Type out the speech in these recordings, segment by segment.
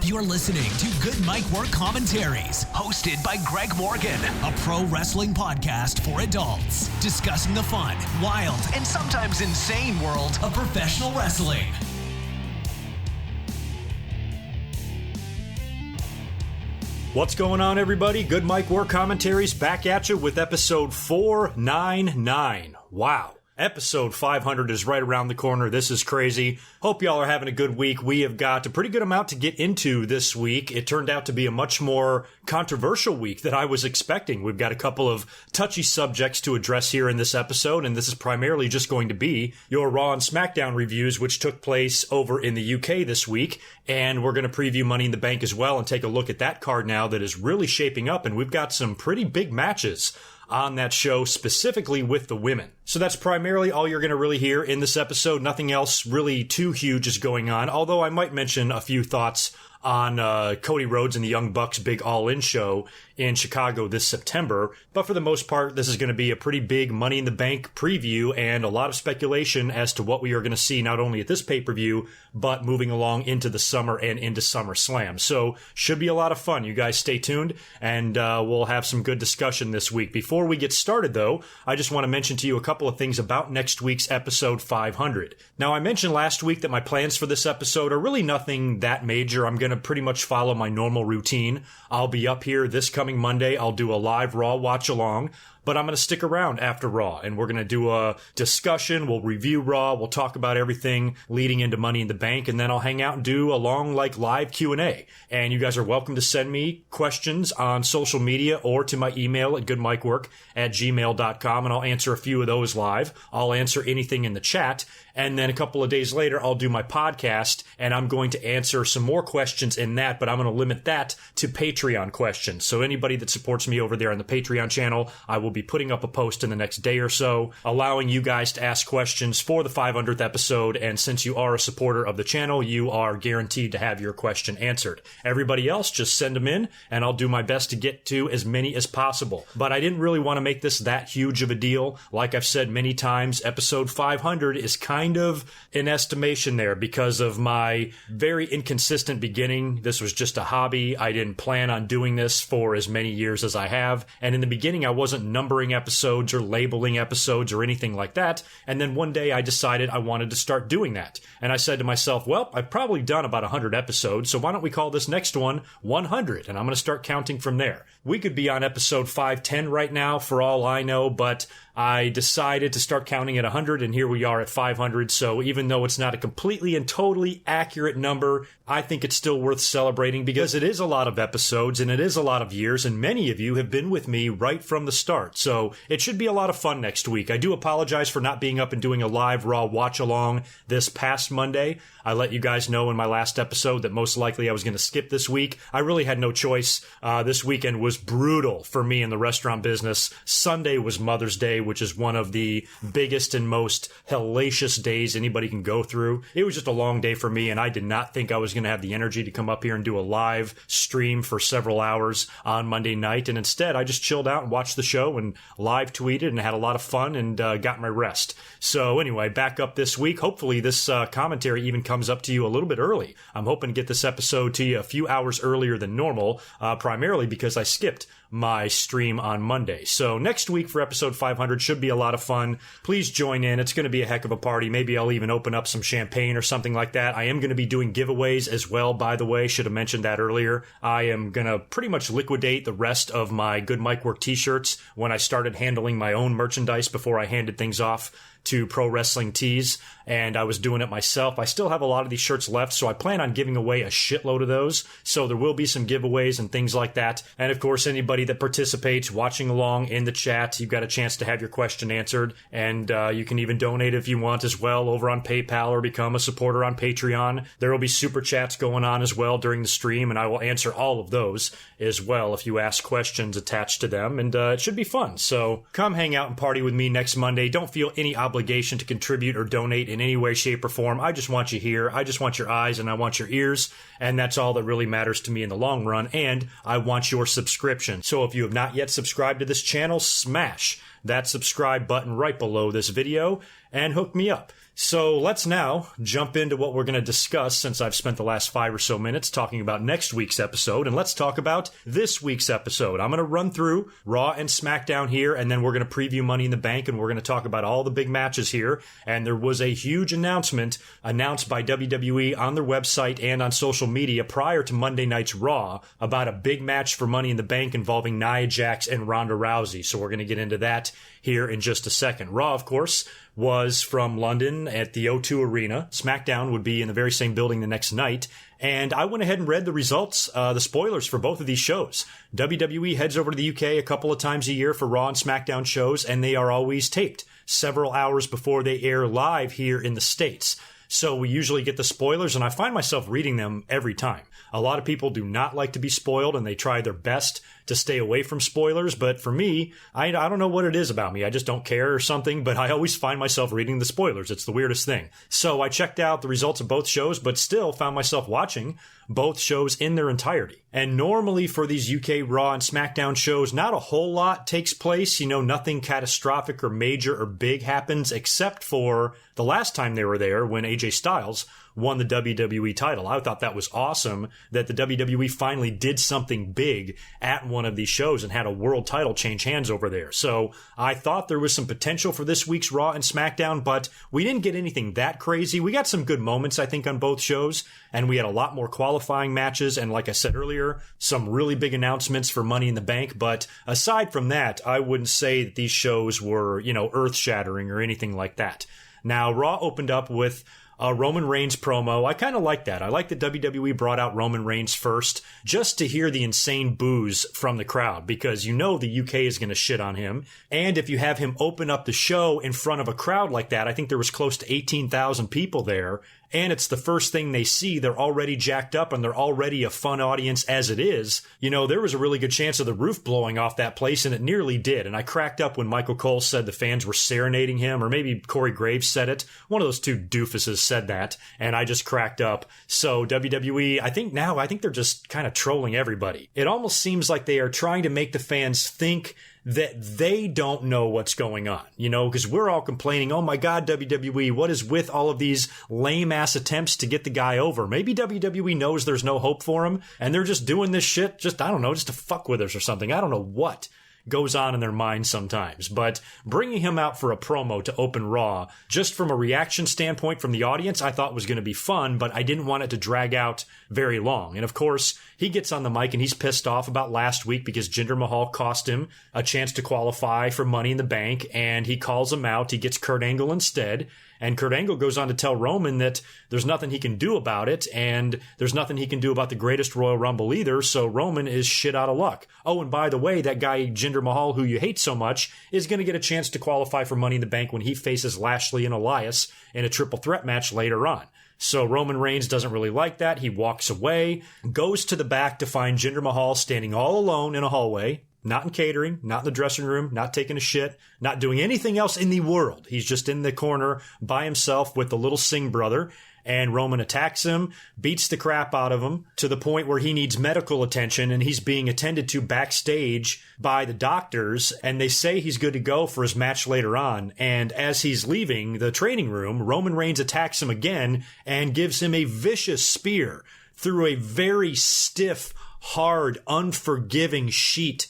You're listening to GoodMicWork Commentaries, hosted by Greg Morgan, a pro wrestling podcast for adults, discussing the fun, wild, and sometimes insane world of professional wrestling. What's going on, everybody? GoodMicWork Commentaries back at you with episode 499. Wow. Episode 500 is right around the corner. This is crazy. Hope y'all are having a good week. We have got a pretty good amount to get into this week. It turned out to be a much more controversial week than I was expecting. We've got a couple of touchy subjects to address here in this episode, and this is primarily just going to be your Raw and Smackdown reviews, which took place over in the UK this week. And we're going to preview Money in the Bank as well and take a look at that card now that is really shaping up. And we've got some pretty big matches on that show, specifically with the women. So that's primarily all you're going to really hear in this episode. Nothing else really too huge is going on, although I might mention a few thoughts on Cody Rhodes and the Young Bucks' big All-In show in Chicago this September. But for the most part, this is going to be a pretty big Money in the Bank preview and a lot of speculation as to what we are going to see not only at this pay-per-view, but moving along into the summer and into Summerslam. So should be a lot of fun. You guys stay tuned, and we'll have some good discussion this week. Before we get started, though, I just want to mention to you a couple of things about next week's episode 500. Now, I mentioned last week that my plans for this episode are really nothing that major. I'm going to pretty much follow my normal routine. I'll be up here this coming Monday. I'll do a live Raw watch along, but I'm going to stick around after Raw, and we're going to do a discussion. We'll review Raw. We'll talk about everything leading into Money in the Bank, and then I'll hang out and do a long, live Q&A. And you guys are welcome to send me questions on social media or to my email at goodmicwork@gmail.com, and I'll answer a few of those live. I'll answer anything in the chat, and then a couple of days later, I'll do my podcast, and I'm going to answer some more questions in that, but I'm going to limit that to Patreon questions. So anybody that supports me over there on the Patreon channel, I will be putting up a post in the next day or so, allowing you guys to ask questions for the 500th episode, and since you are a supporter of the channel, you are guaranteed to have your question answered. Everybody else, just send them in, and I'll do my best to get to as many as possible. But I didn't really want to make this that huge of a deal. Like I've said many times, episode 500 is kind of an estimation there because of my very inconsistent beginning. This was just a hobby. I didn't plan on doing this for as many years as I have, and in the beginning, I wasn't numbering episodes or labeling episodes or anything like that. And then one day I decided I wanted to start doing that. And I said to myself, well, I've probably done about 100 episodes, so why don't we call this next one 100? And I'm going to start counting from there. We could be on episode 510 right now for all I know, but I decided to start counting at 100, and here we are at 500. So even though it's not a completely and totally accurate number, I think it's still worth celebrating because it is a lot of episodes and it is a lot of years, and many of you have been with me right from the start. So it should be a lot of fun next week. I do apologize for not being up and doing a live Raw watch along this past Monday. I let you guys know in my last episode that most likely I was going to skip this week. I really had no choice. This weekend was brutal for me in the restaurant business. Sunday was Mother's Day, which is one of the biggest and most hellacious days anybody can go through. It was just a long day for me, and I did not think I was going to have the energy to come up here and do a live stream for several hours on Monday night. And instead, I just chilled out and watched the show and live tweeted and had a lot of fun and got my rest. So anyway, back up this week. Hopefully this commentary even comes up to you a little bit early. I'm hoping to get this episode to you a few hours earlier than normal, primarily because I skipped my stream on Monday. So next week for episode 500 should be a lot of fun. Please join in. It's going to be a heck of a party. Maybe I'll even open up some champagne or something like that. I am going to be doing giveaways as well, by the way. Should have mentioned that earlier. I am going to pretty much liquidate the rest of my GoodMicWork t-shirts when I started handling my own merchandise before I handed things off to Pro Wrestling Tees, and I was doing it myself. I still have a lot of these shirts left, so I plan on giving away a shitload of those. So there will be some giveaways and things like that. And of course, anybody that participates watching along in the chat, you've got a chance to have your question answered. And you can even donate if you want as well over on PayPal or become a supporter on Patreon. There will be super chats going on as well during the stream, and I will answer all of those as well if you ask questions attached to them. And it should be fun. So come hang out and party with me next Monday. Don't feel any obligation to contribute or donate in any way, shape, or form. I just want you here. I just want your eyes and I want your ears, and that's all that really matters to me in the long run, and I want your subscription. So if you have not yet subscribed to this channel, smash that subscribe button right below this video and hook me up. So let's now jump into what we're going to discuss, since I've spent the last 5 or so minutes talking about next week's episode, and let's talk about this week's episode. I'm going to run through Raw and SmackDown here, and then we're going to preview Money in the Bank, and we're going to talk about all the big matches here. And there was a huge announcement announced by WWE on their website and on social media prior to Monday night's Raw about a big match for Money in the Bank involving Nia Jax and Ronda Rousey. So we're going to get into that here in just a second. Raw, of course, was from London at the O2 Arena. SmackDown would be in the very same building the next night. And I went ahead and read the results, the spoilers for both of these shows. WWE heads over to the UK a couple of times a year for Raw and SmackDown shows, and they are always taped several hours before they air live here in the States. So we usually get the spoilers, and I find myself reading them every time. A lot of people do not like to be spoiled, and they try their best to stay away from spoilers. But for me, I don't know what it is about me. I just don't care or something, but I always find myself reading the spoilers. It's the weirdest thing. So I checked out the results of both shows, but still found myself watching both shows in their entirety. And normally for these UK Raw and SmackDown shows, not a whole lot takes place. You know, nothing catastrophic or major or big happens, except for the last time they were there when AJ Styles won the WWE title. I thought that was awesome that the WWE finally did something big at one of these shows and had a world title change hands over there. So I thought there was some potential for this week's Raw and SmackDown, but we didn't get anything that crazy. We got some good moments, I think, on both shows, and we had a lot more qualifying matches, and like I said earlier, some really big announcements for Money in the Bank. But aside from that, I wouldn't say that these shows were, earth-shattering or anything like that. Now, Raw opened up with a Roman Reigns promo. I kind of like that. I like that WWE brought out Roman Reigns first just to hear the insane boos from the crowd, because the UK is going to shit on him. And if you have him open up the show in front of a crowd like that, I think there was close to 18,000 people there, and it's the first thing they see, they're already jacked up and they're already a fun audience as it is. There was a really good chance of the roof blowing off that place, and it nearly did. And I cracked up when Michael Cole said the fans were serenading him, or maybe Corey Graves said it. One of those two doofuses said that, and I just cracked up. So WWE, I think they're just kind of trolling everybody. It almost seems like they are trying to make the fans think that they don't know what's going on, because we're all complaining, oh my God, WWE, what is with all of these lame-ass attempts to get the guy over? Maybe WWE knows there's no hope for him, and they're just doing this shit, just to fuck with us or something. I don't know what goes on in their minds sometimes, but bringing him out for a promo to open Raw, just from a reaction standpoint from the audience, I thought was going to be fun, but I didn't want it to drag out very long. And of course, he gets on the mic and he's pissed off about last week because Jinder Mahal cost him a chance to qualify for Money in the Bank, and he calls him out. He gets Kurt Angle instead. And Kurt Angle goes on to tell Roman that there's nothing he can do about it, and there's nothing he can do about the greatest Royal Rumble either, so Roman is shit out of luck. Oh, and by the way, that guy Jinder Mahal, who you hate so much, is going to get a chance to qualify for Money in the Bank when he faces Lashley and Elias in a triple threat match later on. So Roman Reigns doesn't really like that. He walks away, goes to the back to find Jinder Mahal standing all alone in a hallway. Not in catering, not in the dressing room, not taking a shit, not doing anything else in the world. He's just in the corner by himself with the little Singh brother, and Roman attacks him, beats the crap out of him to the point where he needs medical attention, and he's being attended to backstage by the doctors, and they say he's good to go for his match later on. And as he's leaving the training room, Roman Reigns attacks him again and gives him a vicious spear through a very stiff, hard, unforgiving sheet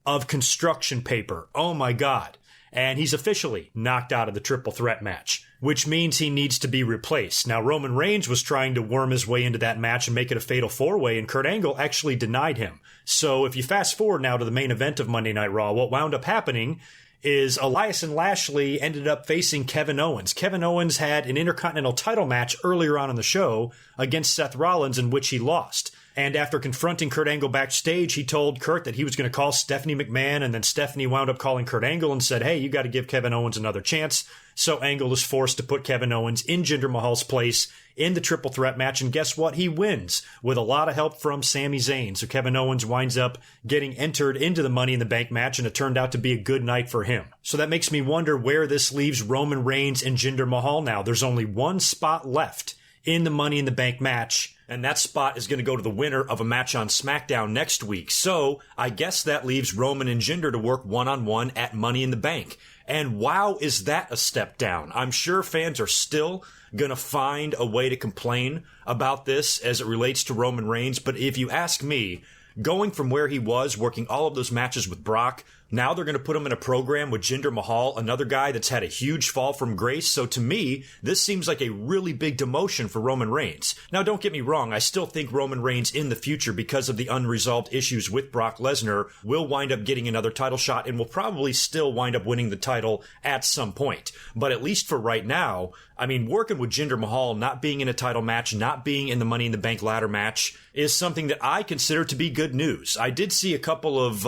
of construction paper. Oh my God. And he's officially knocked out of the triple threat match, which means he needs to be replaced. Now, Roman Reigns was trying to worm his way into that match and make it a fatal four-way, and Kurt Angle actually denied him. So if you fast forward now to the main event of Monday Night Raw, what wound up happening is Elias and Lashley ended up facing Kevin Owens. Kevin Owens had an Intercontinental title match earlier on in the show against Seth Rollins, in which he lost. And after confronting Kurt Angle backstage, he told Kurt that he was going to call Stephanie McMahon, and then Stephanie wound up calling Kurt Angle and said, hey, you got to give Kevin Owens another chance. So Angle is forced to put Kevin Owens in Jinder Mahal's place in the triple threat match, and guess what? He wins with a lot of help from Sami Zayn. So Kevin Owens winds up getting entered into the Money in the Bank match, and it turned out to be a good night for him. So that makes me wonder where this leaves Roman Reigns and Jinder Mahal now. There's only one spot left in the Money in the Bank match. And that spot is going to go to the winner of a match on Smackdown next week. So I guess that leaves Roman and Jinder to work one-on-one at Money in the Bank. And wow, is that a step down? I'm sure fans are still going to find a way to complain about this as it relates to Roman Reigns. But if you ask me, going from where he was, working all of those matches with Brock, now they're going to put him in a program with Jinder Mahal, another guy that's had a huge fall from grace. So to me, this seems like a really big demotion for Roman Reigns. Now, don't get me wrong. I still think Roman Reigns in the future, because of the unresolved issues with Brock Lesnar, will wind up getting another title shot and will probably still wind up winning the title at some point. But at least for right now, I mean, working with Jinder Mahal, not being in a title match, not being in the Money in the Bank ladder match, is something that I consider to be good news. I did see a couple of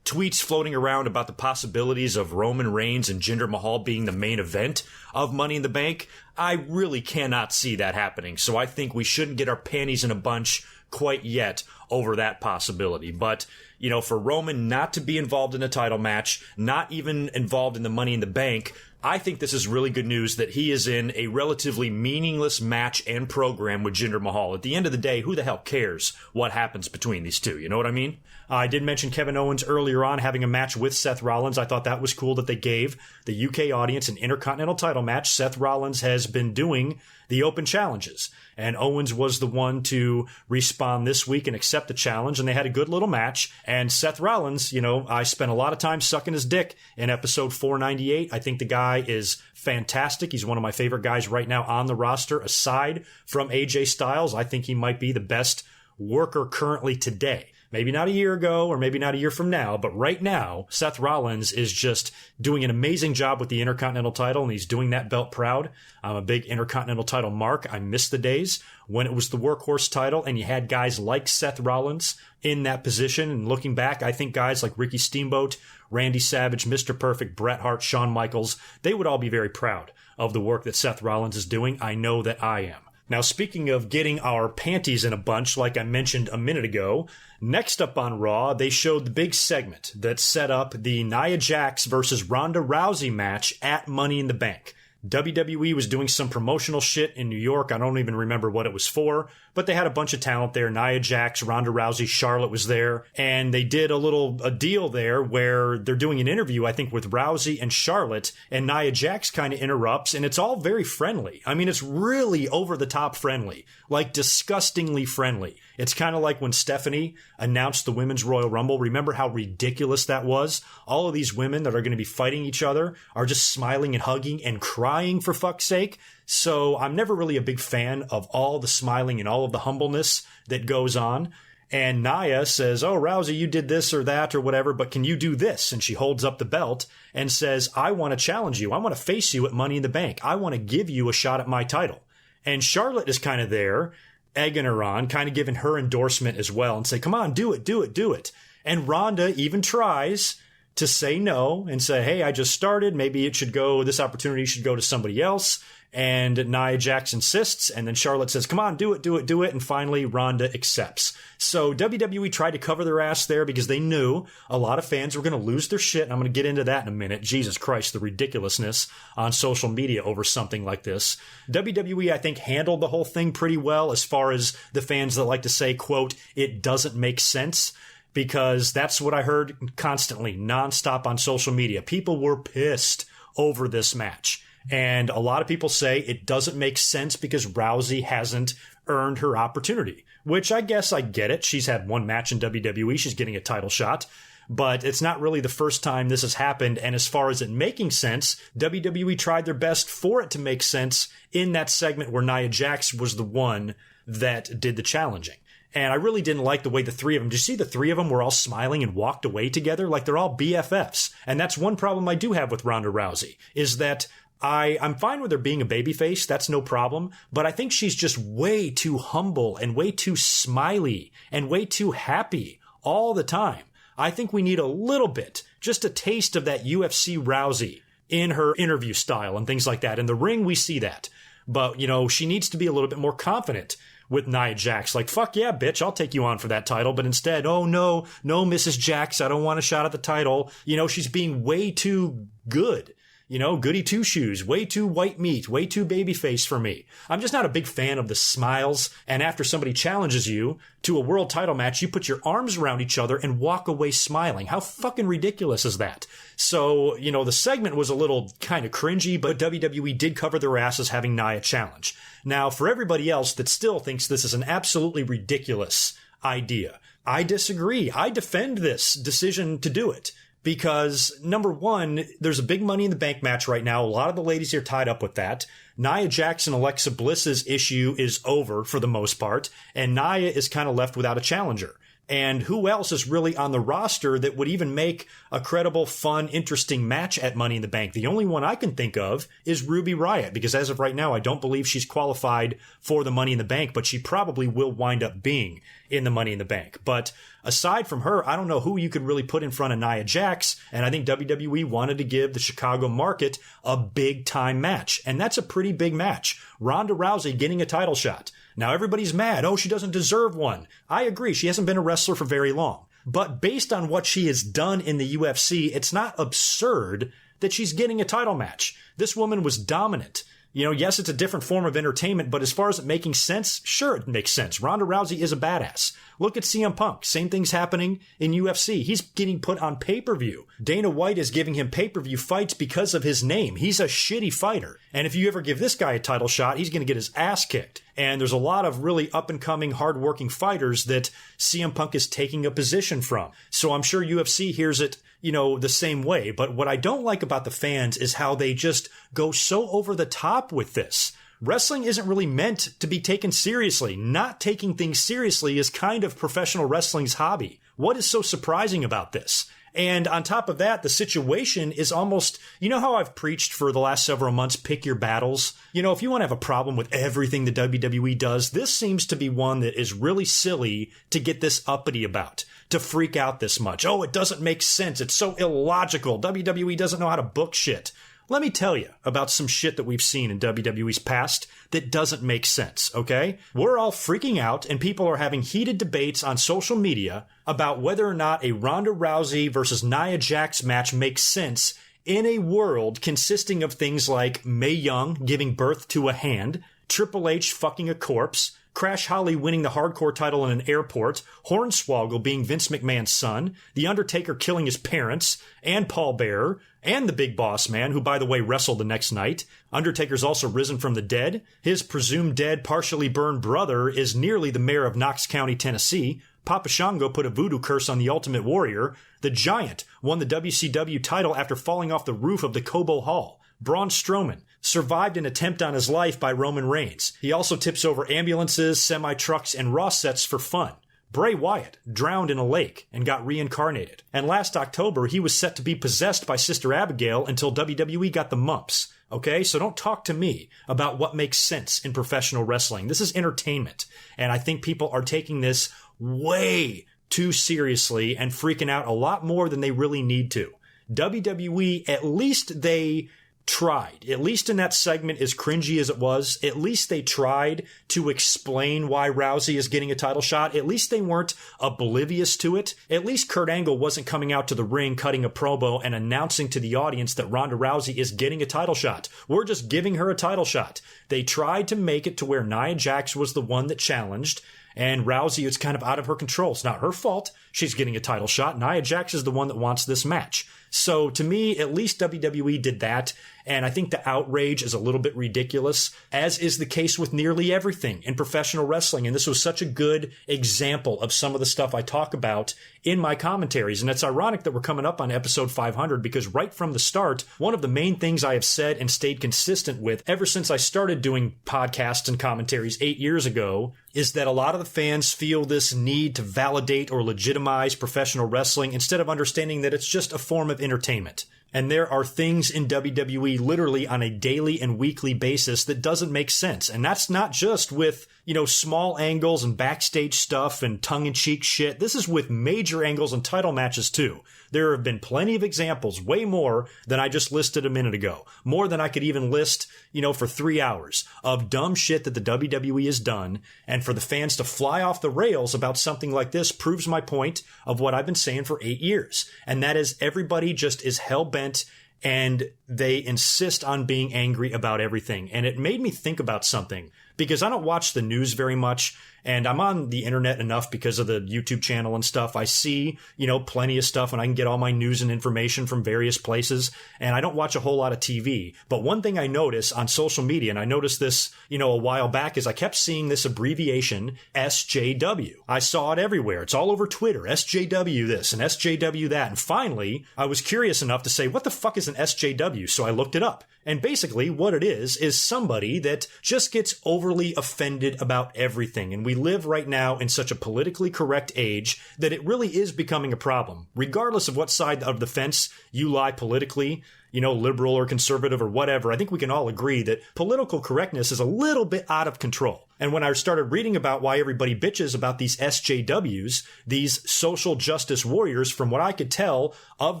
tweets floating around about the possibilities of Roman Reigns and Jinder Mahal being the main event of Money in the Bank. I really cannot see that happening, so I think we shouldn't get our panties in a bunch quite yet over that possibility. But, you know, for Roman not to be involved in a title match, not even involved in the Money in the Bank, I think this is really good news that he is in a relatively meaningless match and program with Jinder Mahal. At the end of the day, who the hell cares what happens between these two? You know what I mean? I did mention Kevin Owens earlier on having a match with Seth Rollins. I thought that was cool that they gave the UK audience an Intercontinental title match. Seth Rollins has been doing the open challenges, and Owens was the one to respond this week and accept the challenge, and they had a good little match. And Seth Rollins, you know, I spent a lot of time sucking his dick in episode 498. I think the guy is fantastic. He's one of my favorite guys right now on the roster, aside from AJ Styles. I think he might be the best worker currently today. Maybe not a year ago or maybe not a year from now, but right now, Seth Rollins is just doing an amazing job with the Intercontinental title, and he's doing that belt proud. I'm a big Intercontinental title mark. I miss the days when it was the workhorse title and you had guys like Seth Rollins in that position. And looking back, I think guys like Ricky Steamboat, Randy Savage, Mr. Perfect, Bret Hart, Shawn Michaels, they would all be very proud of the work that Seth Rollins is doing. I know that I am. Now, speaking of getting our panties in a bunch, like I mentioned a minute ago, next up on Raw, they showed the big segment that set up the Nia Jax versus Ronda Rousey match at Money in the Bank. WWE was doing some promotional shit in New York. I don't even remember what it was for, but they had a bunch of talent there. Nia Jax, Ronda Rousey, Charlotte was there, and they did a deal there where they're doing an interview, I think, with Rousey and Charlotte, and Nia Jax kind of interrupts, and it's all very friendly. I mean, it's really over-the-top friendly, like disgustingly friendly. It's kind of like when Stephanie announced the Women's Royal Rumble. Remember how ridiculous that was? All of these women that are going to be fighting each other are just smiling and hugging and crying, for fuck's sake. So I'm never really a big fan of all the smiling and all of the humbleness that goes on. And Nia says, oh, Rousey, you did this or that or whatever, but can you do this? And she holds up the belt and says, I want to challenge you. I want to face you at Money in the Bank. I want to give you a shot at my title. And Charlotte is kind of there, egging her on, kind of giving her endorsement as well and say, come on, do it, do it, do it. And Ronda even tries to say no and say, hey, I just started. Maybe this opportunity should go to somebody else. And Nia Jax insists, and then Charlotte says, come on, do it, do it, do it. And finally, Ronda accepts. So WWE tried to cover their ass there because they knew a lot of fans were going to lose their shit. And I'm going to get into that in a minute. Jesus Christ, the ridiculousness on social media over something like this. WWE, I think, handled the whole thing pretty well as far as the fans that like to say, quote, it doesn't make sense. Because that's what I heard constantly, nonstop on social media. People were pissed over this match. And a lot of people say it doesn't make sense because Rousey hasn't earned her opportunity, which I guess I get it. She's had one match in WWE. She's getting a title shot, but it's not really the first time this has happened. And as far as it making sense, WWE tried their best for it to make sense in that segment where Nia Jax was the one that did the challenging. And I really didn't like the way the three of them, did you see the three of them were all smiling and walked away together? Like they're all BFFs. And that's one problem I do have with Ronda Rousey, is that I'm fine with her being a babyface. That's no problem. But I think she's just way too humble and way too smiley and way too happy all the time. I think we need a little bit, just a taste of that UFC Rousey in her interview style and things like that. In the ring, we see that. But, you know, she needs to be a little bit more confident with Nia Jax. Like, fuck yeah, bitch, I'll take you on for that title. But instead, oh, no, Mrs. Jax, I don't want a shot at the title. You know, she's being way too good. Goody two-shoes, way too white meat, way too babyface for me. I'm just not a big fan of the smiles, and after somebody challenges you to a world title match, you put your arms around each other and walk away smiling. How fucking ridiculous is that? So, the segment was a little kind of cringy, but WWE did cover their asses having Nia challenge. Now, for everybody else that still thinks this is an absolutely ridiculous idea, I disagree. I defend this decision to do it. Because, number one, there's a big Money in the Bank match right now. A lot of the ladies are tied up with that. Nia Jax and Alexa Bliss's issue is over for the most part, and Nia is kind of left without a challenger. And who else is really on the roster that would even make a credible, fun, interesting match at Money in the Bank? The only one I can think of is Ruby Riott, because as of right now, I don't believe she's qualified for the Money in the Bank, but she probably will wind up being in the Money in the Bank. But aside from her, I don't know who you could really put in front of Nia Jax, and I think WWE wanted to give the Chicago market a big-time match, and that's a pretty big match. Ronda Rousey getting a title shot. Now everybody's mad. Oh, she doesn't deserve one. I agree. She hasn't been a wrestler for very long. But based on what she has done in the UFC, it's not absurd that she's getting a title match. This woman was dominant. Yes, it's a different form of entertainment, but as far as it making sense, sure, it makes sense. Ronda Rousey is a badass. Look at CM Punk. Same thing's happening in UFC. He's getting put on pay-per-view. Dana White is giving him pay-per-view fights because of his name. He's a shitty fighter. And if you ever give this guy a title shot, he's going to get his ass kicked. And there's a lot of really up-and-coming, hard-working fighters that CM Punk is taking a position from. So I'm sure UFC hears it, the same way. But what I don't like about the fans is how they just go so over the top with this. Wrestling isn't really meant to be taken seriously. Not taking things seriously is kind of professional wrestling's hobby. What is so surprising about this? And on top of that, the situation is almost, how I've preached for the last several months, pick your battles. If you want to have a problem with everything the WWE does, this seems to be one that is really silly to get this uppity about, to freak out this much. Oh, it doesn't make sense. It's so illogical. WWE doesn't know how to book shit. Let me tell you about some shit that we've seen in WWE's past that doesn't make sense, okay? We're all freaking out, and people are having heated debates on social media about whether or not a Ronda Rousey versus Nia Jax match makes sense in a world consisting of things like Mae Young giving birth to a hand, Triple H fucking a corpse, Crash Holly winning the hardcore title in an airport, Hornswoggle being Vince McMahon's son, The Undertaker killing his parents, and Paul Bearer, and the Big Boss Man, who, by the way, wrestled the next night. Undertaker's also risen from the dead. His presumed dead, partially burned brother is nearly the mayor of Knox County, Tennessee. Papa Shango put a voodoo curse on the Ultimate Warrior. The Giant won the WCW title after falling off the roof of the Cobo Hall. Braun Strowman survived an attempt on his life by Roman Reigns. He also tips over ambulances, semi-trucks, and Raw sets for fun. Bray Wyatt drowned in a lake and got reincarnated. And last October, he was set to be possessed by Sister Abigail until WWE got the mumps. Okay, so don't talk to me about what makes sense in professional wrestling. This is entertainment. And I think people are taking this way too seriously and freaking out a lot more than they really need to. WWE, at least they tried. At least in that segment, as cringy as it was, at least they tried to explain why Rousey is getting a title shot. At least they weren't oblivious to it. At least Kurt Angle wasn't coming out to the ring, cutting a promo, and announcing to the audience that Ronda Rousey is getting a title shot. We're just giving her a title shot. They tried to make it to where Nia Jax was the one that challenged, and Rousey is kind of out of her control. It's not her fault. She's getting a title shot. Nia Jax is the one that wants this match. So to me, at least WWE did that. And I think the outrage is a little bit ridiculous, as is the case with nearly everything in professional wrestling. And this was such a good example of some of the stuff I talk about in my commentaries. And it's ironic that we're coming up on episode 500, because right from the start, one of the main things I have said and stayed consistent with ever since I started doing podcasts and commentaries 8 years ago is that a lot of the fans feel this need to validate or legitimize professional wrestling instead of understanding that it's just a form of entertainment. And there are things in WWE literally on a daily and weekly basis that doesn't make sense. And that's not just with, small angles and backstage stuff and tongue-in-cheek shit. This is with major angles and title matches too. There have been plenty of examples, way more than I just listed a minute ago. More than I could even list, for 3 hours of dumb shit that the WWE has done. And for the fans to fly off the rails about something like this proves my point of what I've been saying for 8 years. And that is everybody just is hell-bent, and they insist on being angry about everything. And it made me think about something, because I don't watch the news very much, and I'm on the internet enough because of the YouTube channel and stuff. I see, plenty of stuff, and I can get all my news and information from various places, and I don't watch a whole lot of TV. But one thing I notice on social media, and I noticed this, a while back, is I kept seeing this abbreviation, SJW. I saw it everywhere. It's all over Twitter, SJW this and SJW that. And finally, I was curious enough to say, what the fuck is an SJW? So I looked it up. And basically what it is somebody that just gets overly offended about everything. And we live right now in such a politically correct age that it really is becoming a problem. Regardless of what side of the fence you lie politically, liberal or conservative or whatever, I think we can all agree that political correctness is a little bit out of control. And when I started reading about why everybody bitches about these SJWs, these social justice warriors, from what I could tell of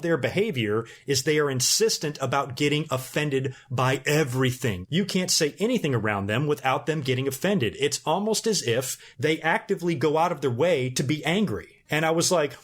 their behavior, is they are insistent about getting offended by everything. You can't say anything around them without them getting offended. It's almost as if they actively go out of their way to be angry. And I was like,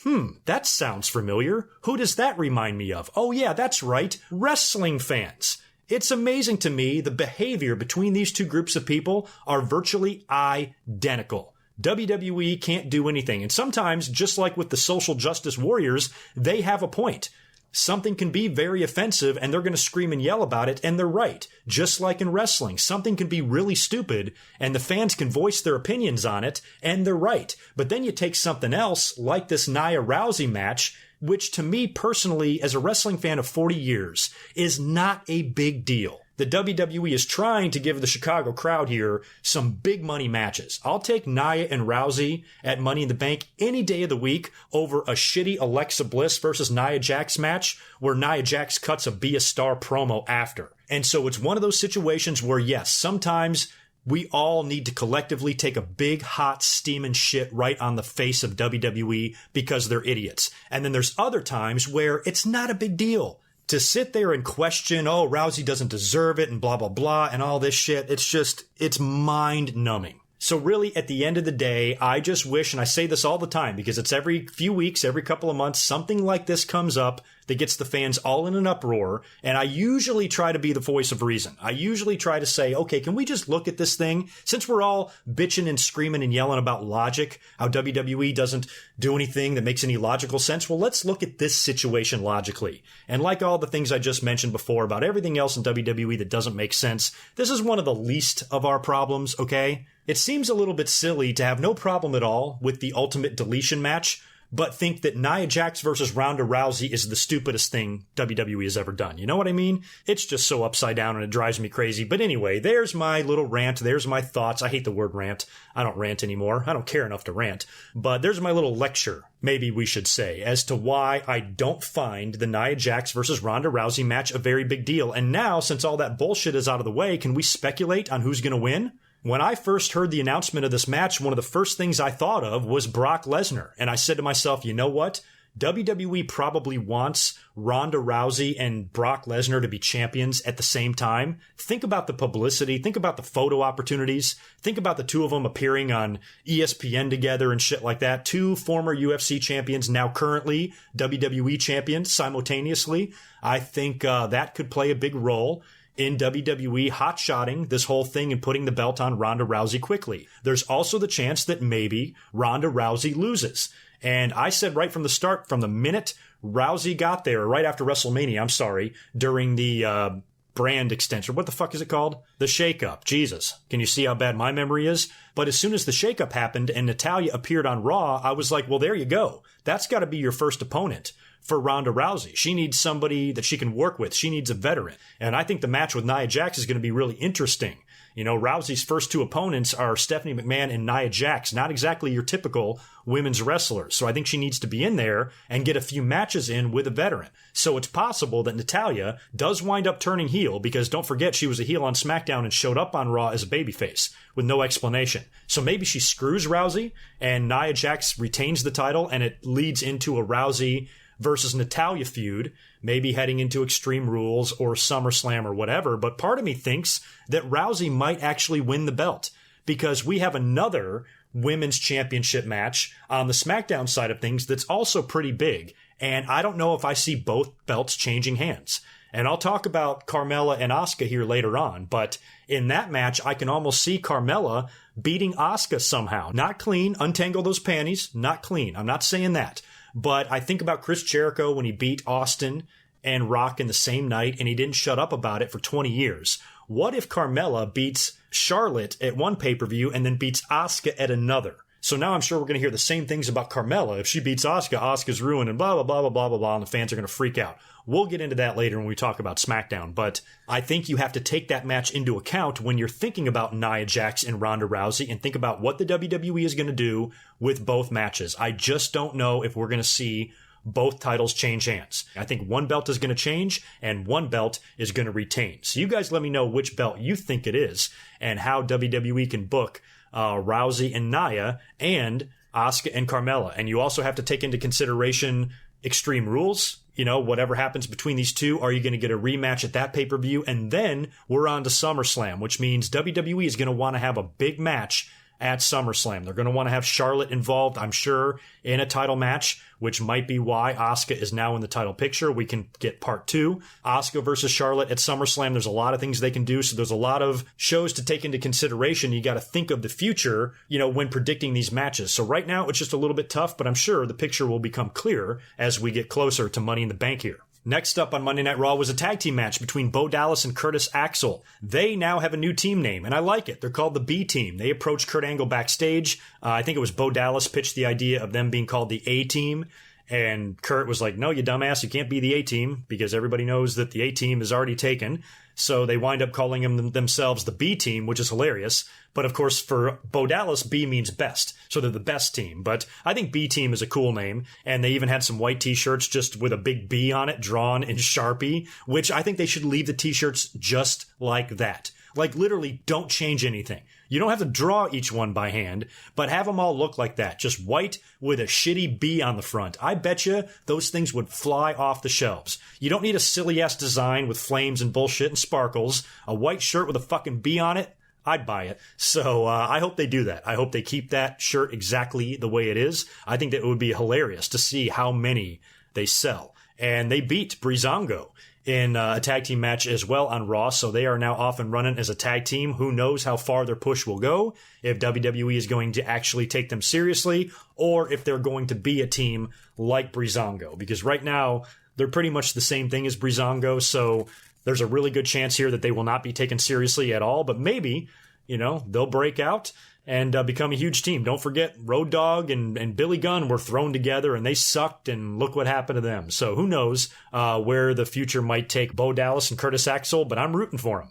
that sounds familiar. Who does that remind me of? Oh yeah, that's right, wrestling fans. It's amazing to me the behavior between these two groups of people are virtually identical. WWE can't do anything. And sometimes, just like with the social justice warriors, they have a point. Something can be very offensive and they're going to scream and yell about it, and they're right. Just like in wrestling, something can be really stupid and the fans can voice their opinions on it, and they're right. But then you take something else like this Nia Rousey match, which to me personally, as a wrestling fan of 40 years, is not a big deal. The WWE is trying to give the Chicago crowd here some big money matches. I'll take Nia and Rousey at Money in the Bank any day of the week over a shitty Alexa Bliss versus Nia Jax match where Nia Jax cuts a Be a Star promo after. And so it's one of those situations where, yes, sometimes we all need to collectively take a big, hot, steaming shit right on the face of WWE because they're idiots. And then there's other times where it's not a big deal. To sit there and question, oh, Rousey doesn't deserve it and blah, blah, blah, and all this shit, it's mind-numbing. So really, at the end of the day, I just wish, and I say this all the time because it's every few weeks, every couple of months, something like this comes up that gets the fans all in an uproar, and I usually try to be the voice of reason. I usually try to say, okay, can we just look at this thing? Since we're all bitching and screaming and yelling about logic, how WWE doesn't do anything that makes any logical sense, well, let's look at this situation logically. And like all the things I just mentioned before about everything else in WWE that doesn't make sense, this is one of the least of our problems, okay? It seems a little bit silly to have no problem at all with the Ultimate Deletion match, but think that Nia Jax versus Ronda Rousey is the stupidest thing WWE has ever done. You know what I mean? It's just so upside down and it drives me crazy. But anyway, there's my little rant. There's my thoughts. I hate the word rant. I don't rant anymore. I don't care enough to rant. But there's my little lecture, maybe we should say, as to why I don't find the Nia Jax versus Ronda Rousey match a very big deal. And now, since all that bullshit is out of the way, can we speculate on who's going to win? When I first heard the announcement of this match, one of the first things I thought of was Brock Lesnar. And I said to myself, you know what? WWE probably wants Ronda Rousey and Brock Lesnar to be champions at the same time. Think about the publicity. Think about the photo opportunities. Think about the two of them appearing on ESPN together and shit like that. Two former UFC champions, now currently WWE champions simultaneously. I think that could play a big role in WWE hotshotting this whole thing and putting the belt on Ronda Rousey quickly. There's also the chance that maybe Ronda Rousey loses. And I said right from the start, from the minute Rousey got there, right after WrestleMania, during the brand extension. What the fuck is it called? The shakeup. Jesus. Can you see how bad my memory is? But as soon as the shakeup happened and Natalya appeared on Raw, I was like, well, there you go. That's got to be your first opponent for Ronda Rousey. She needs somebody that she can work with. She needs a veteran. And I think the match with Nia Jax is going to be really interesting. You know, Rousey's first two opponents are Stephanie McMahon and Nia Jax, not exactly your typical women's wrestlers. So I think she needs to be in there and get a few matches in with a veteran. So it's possible that Natalya does wind up turning heel because don't forget she was a heel on Smackdown and showed up on Raw as a babyface with no explanation. So maybe she screws Rousey and Nia Jax retains the title and it leads into a Rousey versus Natalya feud, maybe heading into Extreme Rules or SummerSlam or whatever. But part of me thinks that Rousey might actually win the belt because we have another women's championship match on the SmackDown side of things that's also pretty big. And I don't know if I see both belts changing hands. And I'll talk about Carmella and Asuka here later on, but in that match, I can almost see Carmella beating Asuka somehow. Not clean, untangle those panties, not clean. I'm not saying that. But I think about Chris Jericho when he beat Austin and Rock in the same night, and he didn't shut up about it for 20 years. What if Carmella beats Charlotte at one pay-per-view and then beats Asuka at another? So now I'm sure we're going to hear the same things about Carmella. If she beats Asuka, Asuka's ruined and blah, blah, blah, blah, blah, blah, blah, and the fans are going to freak out. We'll get into that later when we talk about SmackDown, but I think you have to take that match into account when you're thinking about Nia Jax and Ronda Rousey and think about what the WWE is going to do with both matches. I just don't know if we're going to see both titles change hands. I think one belt is going to change and one belt is going to retain. So you guys let me know which belt you think it is and how WWE can book Rousey and Nia and Asuka and Carmella. And you also have to take into consideration Extreme Rules. You know, whatever happens between these two, are you going to get a rematch at that pay-per-view? And then we're on to SummerSlam, which means WWE is going to want to have a big match at SummerSlam. They're going to want to have Charlotte involved, I'm sure, in a title match, which might be why Asuka is now in the title picture. We can get part 2. Asuka versus Charlotte at SummerSlam. There's a lot of things they can do, so there's a lot of shows to take into consideration. You got to think of the future, you know, when predicting these matches. So right now, it's just a little bit tough, but I'm sure the picture will become clearer as we get closer to Money in the Bank here. Next up on Monday Night Raw was a tag team match between Bo Dallas and Curtis Axel. They now have a new team name, and I like it. They're called the B Team. They approached Kurt Angle backstage. I think it was Bo Dallas pitched the idea of them being called the A Team, and Kurt was like, no, you dumbass, you can't be the A Team, because everybody knows that the A Team is already taken. So they wind up calling themselves the B Team, which is hilarious. But of course, for Bo Dallas, B means best. So they're the best team. But I think B Team is a cool name. And they even had some white t-shirts just with a big B on it drawn in Sharpie, which I think they should leave the t-shirts just like that. Like literally don't change anything. You don't have to draw each one by hand, but have them all look like that. Just white with a shitty B on the front. I bet you those things would fly off the shelves. You don't need a silly-ass design with flames and bullshit and sparkles. A white shirt with a fucking B on it, I'd buy it. So I hope they do that. I hope they keep that shirt exactly the way it is. I think that it would be hilarious to see how many they sell. And they beat Breezango in a tag team match as well on Raw, so they are now off and running as a tag team. Who knows how far their push will go, if WWE is going to actually take them seriously, or if they're going to be a team like Breezango, because right now they're pretty much the same thing as Breezango, so there's a really good chance here that they will not be taken seriously at all, but maybe, you know, they'll break out and become a huge team. Don't forget, Road Dogg and Billy Gunn were thrown together, and they sucked, and look what happened to them. So who knows where the future might take Bo Dallas and Curtis Axel, but I'm rooting for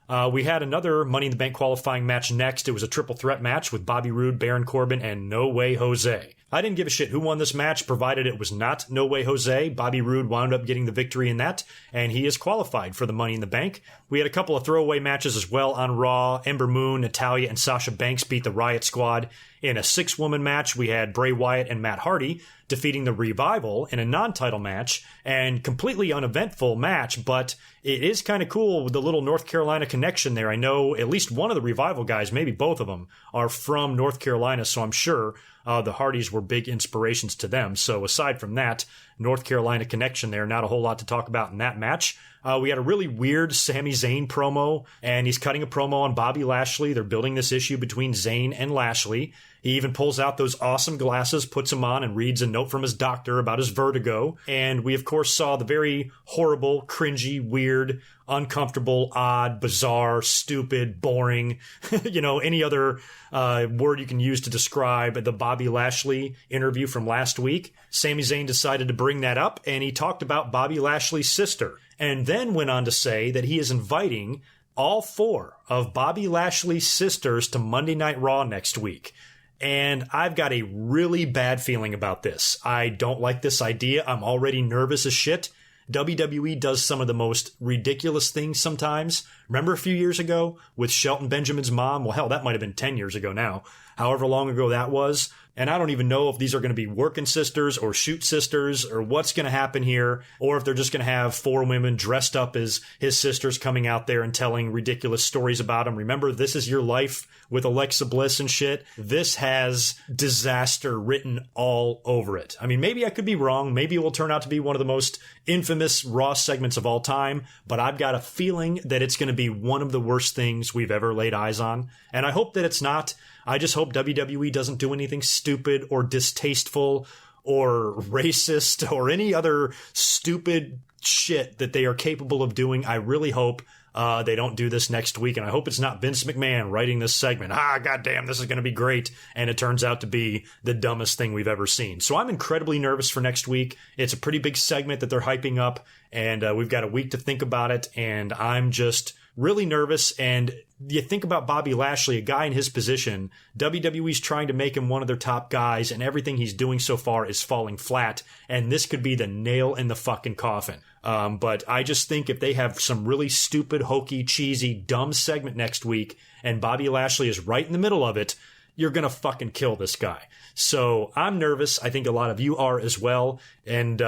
them. We had another Money in the Bank qualifying match next. It was a triple threat match with Bobby Roode, Baron Corbin, and No Way Jose. I didn't give a shit who won this match, provided it was not No Way Jose. Bobby Roode wound up getting the victory in that, and he is qualified for the Money in the Bank. We had a couple of throwaway matches as well on Raw. Ember Moon, Natalya, and Sasha Banks beat the Riot Squad. In a 6-woman match, we had Bray Wyatt and Matt Hardy defeating the Revival in a non-title match, and completely uneventful match, but it is kind of cool with the little North Carolina connection there. I know at least one of the Revival guys, maybe both of them, are from North Carolina, so I'm sure the Hardys were big inspirations to them. So aside from that, North Carolina connection there, not a whole lot to talk about in that match. We had a really weird Sami Zayn promo, and he's cutting a promo on Bobby Lashley. They're building this issue between Zayn and Lashley. He even pulls out those awesome glasses, puts them on, and reads a note from his doctor about his vertigo. And we, of course, saw the very horrible, cringy, weird, uncomfortable, odd, bizarre, stupid, boring, you know, any other word you can use to describe the Bobby Lashley interview from last week. Sami Zayn decided to bring that up, and he talked about Bobby Lashley's sister, and then went on to say that he is inviting all 4 of Bobby Lashley's sisters to Monday Night Raw next week. And I've got a really bad feeling about this. I don't like this idea. I'm already nervous as shit. WWE does some of the most ridiculous things sometimes. Remember a few years ago with Shelton Benjamin's mom? Well, hell, that might have been 10 years ago now. However long ago that was. And I don't even know if these are going to be working sisters or shoot sisters or what's going to happen here, or if they're just going to have 4 women dressed up as his sisters coming out there and telling ridiculous stories about him. Remember, This Is Your Life with Alexa Bliss and shit. This has disaster written all over it. I mean, maybe I could be wrong. Maybe it will turn out to be one of the most infamous Raw segments of all time, but I've got a feeling that it's going to be one of the worst things we've ever laid eyes on. And I hope that it's not. I just hope WWE doesn't do anything stupid or distasteful or racist or any other stupid shit that they are capable of doing. I really hope they don't do this next week, and I hope it's not Vince McMahon writing this segment. Goddamn, this is going to be great, and it turns out to be the dumbest thing we've ever seen. So I'm incredibly nervous for next week. It's a pretty big segment that they're hyping up, and we've got a week to think about it, and I'm just really nervous. And you think about Bobby Lashley, a guy in his position, WWE's trying to make him one of their top guys, and everything he's doing so far is falling flat, and this could be the nail in the fucking coffin. But I just think if they have some really stupid, hokey, cheesy, dumb segment next week, and Bobby Lashley is right in the middle of it, you're going to fucking kill this guy. So I'm nervous. I think a lot of you are as well. And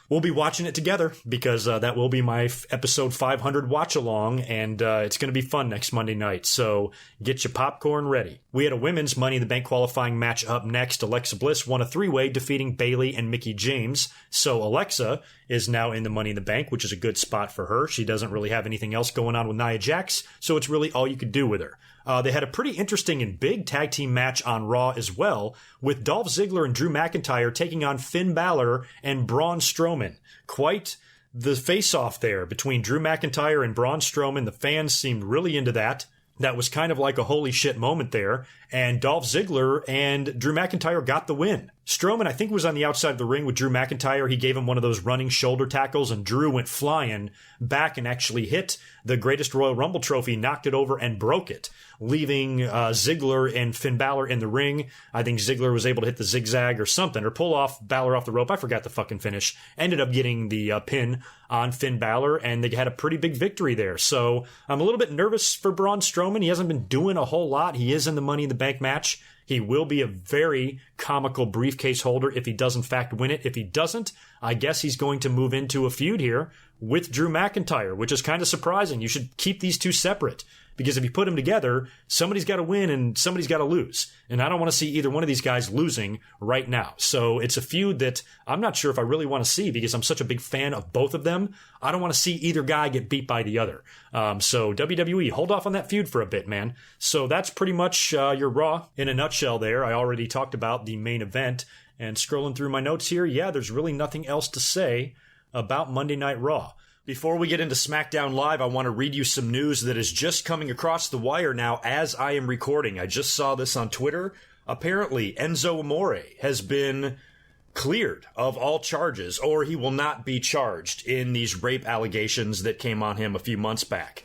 we'll be watching it together because that will be my episode 500 watch along. And it's going to be fun next Monday night. So get your popcorn ready. We had a women's Money in the Bank qualifying match up next. Alexa Bliss won a 3-way, defeating Bayley and Mickie James. So Alexa is now in the Money in the Bank, which is a good spot for her. She doesn't really have anything else going on with Nia Jax, so it's really all you could do with her. They had a pretty interesting and big tag team match on Raw as well, with Dolph Ziggler and Drew McIntyre taking on Finn Balor and Braun Strowman. Quite the face-off there between Drew McIntyre and Braun Strowman. The fans seemed really into that. That was kind of like a holy shit moment there. And Dolph Ziggler and Drew McIntyre got the win. Strowman, I think, was on the outside of the ring with Drew McIntyre. He gave him one of those running shoulder tackles, and Drew went flying back and actually hit the greatest Royal Rumble trophy, knocked it over, and broke it, leaving Ziggler and Finn Balor in the ring. I think Ziggler was able to hit the zigzag or something, or pull off Balor off the rope. I forgot the fucking finish. Ended up getting the pin on Finn Balor, and they had a pretty big victory there. So I'm a little bit nervous for Braun Strowman. He hasn't been doing a whole lot. He is in the Money in the Bank match. He will be a very comical briefcase holder if he does in fact win it. If he doesn't, I guess he's going to move into a feud here with Drew McIntyre, which is kind of surprising. You should keep these two separate, because if you put them together, somebody's got to win and somebody's got to lose. And I don't want to see either one of these guys losing right now. So it's a feud that I'm not sure if I really want to see, because I'm such a big fan of both of them. I don't want to see either guy get beat by the other. So WWE, hold off on that feud for a bit, man. So that's pretty much your Raw in a nutshell there. I already talked about the main event, and scrolling through my notes here, yeah, there's really nothing else to say about Monday Night Raw. Before we get into SmackDown Live, I want to read you some news that is just coming across the wire now as I am recording. I just saw this on Twitter. Apparently, Enzo Amore has been cleared of all charges, or he will not be charged in these rape allegations that came on him a few months back.